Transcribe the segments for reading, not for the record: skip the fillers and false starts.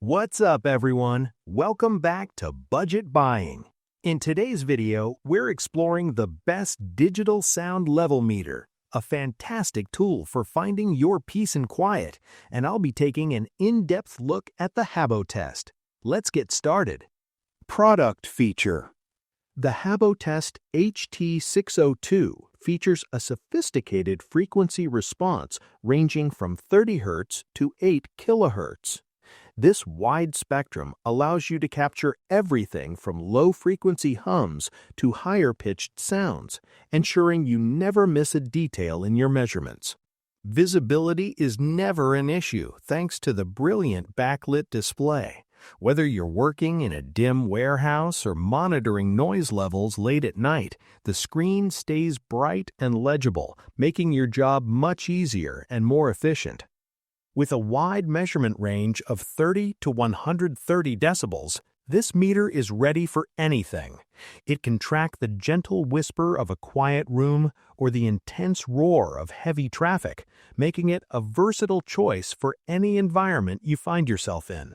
What's up, everyone? Welcome back to Budget Buying. In today's video, we're exploring the best digital sound level meter, a fantastic tool for finding your peace and quiet, and I'll be taking an in-depth look at the Habotest. Let's get started. Product feature. The Habotest HT602 features a sophisticated frequency response ranging from 30 Hz to 8 kHz. This wide spectrum allows you to capture everything from low-frequency hums to higher-pitched sounds, ensuring you never miss a detail in your measurements. Visibility is never an issue thanks to the brilliant backlit display. Whether you're working in a dim warehouse or monitoring noise levels late at night, the screen stays bright and legible, making your job much easier and more efficient. With a wide measurement range of 30 to 130 decibels, this meter is ready for anything. It can track the gentle whisper of a quiet room or the intense roar of heavy traffic, making it a versatile choice for any environment you find yourself in.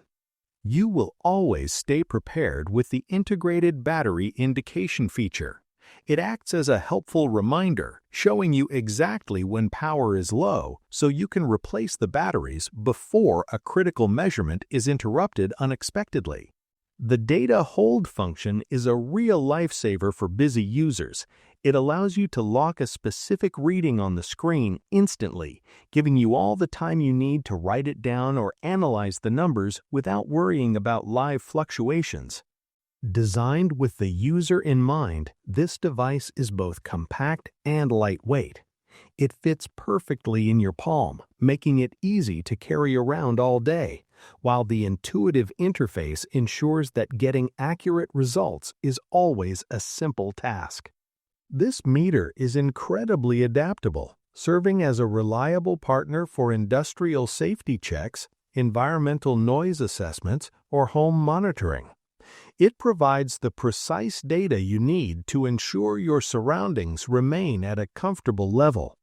You will always stay prepared with the integrated battery indication feature. It acts as a helpful reminder, showing you exactly when power is low so you can replace the batteries before a critical measurement is interrupted unexpectedly. The data hold function is a real lifesaver for busy users. It allows you to lock a specific reading on the screen instantly, giving you all the time you need to write it down or analyze the numbers without worrying about live fluctuations. Designed with the user in mind, this device is both compact and lightweight. It fits perfectly in your palm, making it easy to carry around all day, while the intuitive interface ensures that getting accurate results is always a simple task. This meter is incredibly adaptable, serving as a reliable partner for industrial safety checks, environmental noise assessments, or home monitoring. It provides the precise data you need to ensure your surroundings remain at a comfortable level.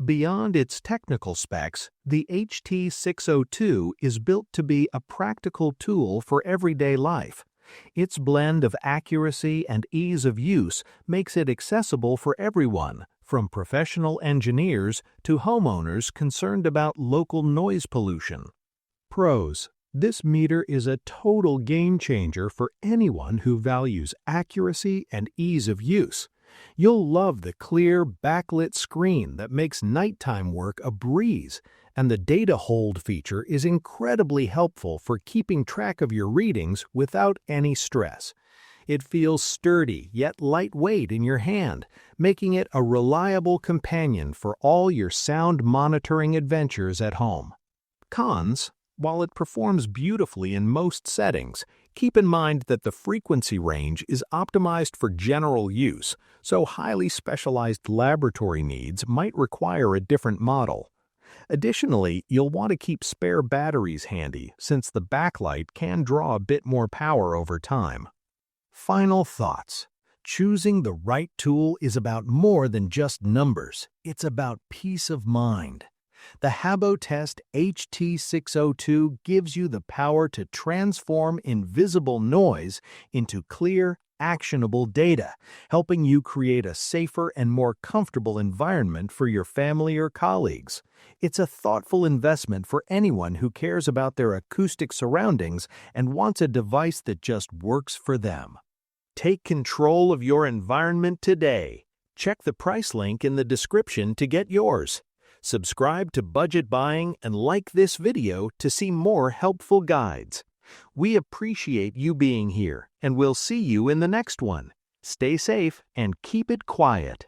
Beyond its technical specs, the HT602 is built to be a practical tool for everyday life. Its blend of accuracy and ease of use makes it accessible for everyone, from professional engineers to homeowners concerned about local noise pollution. Pros. This meter is a total game changer for anyone who values accuracy and ease of use. You'll love the clear, backlit screen that makes nighttime work a breeze, and the data hold feature is incredibly helpful for keeping track of your readings without any stress. It feels sturdy yet lightweight in your hand, making it a reliable companion for all your sound monitoring adventures at home. Cons. While it performs beautifully in most settings, keep in mind that the frequency range is optimized for general use, so highly specialized laboratory needs might require a different model. Additionally, you'll want to keep spare batteries handy since the backlight can draw a bit more power over time. Final thoughts. Choosing the right tool is about more than just numbers. It's about peace of mind. The Habotest HT602 gives you the power to transform invisible noise into clear, actionable data, helping you create a safer and more comfortable environment for your family or colleagues. It's a thoughtful investment for anyone who cares about their acoustic surroundings and wants a device that just works for them. Take control of your environment today. Check the price link in the description to get yours. Subscribe to Budget Buying and like this video to see more helpful guides. We appreciate you being here, and we'll see you in the next one. Stay safe and keep it quiet.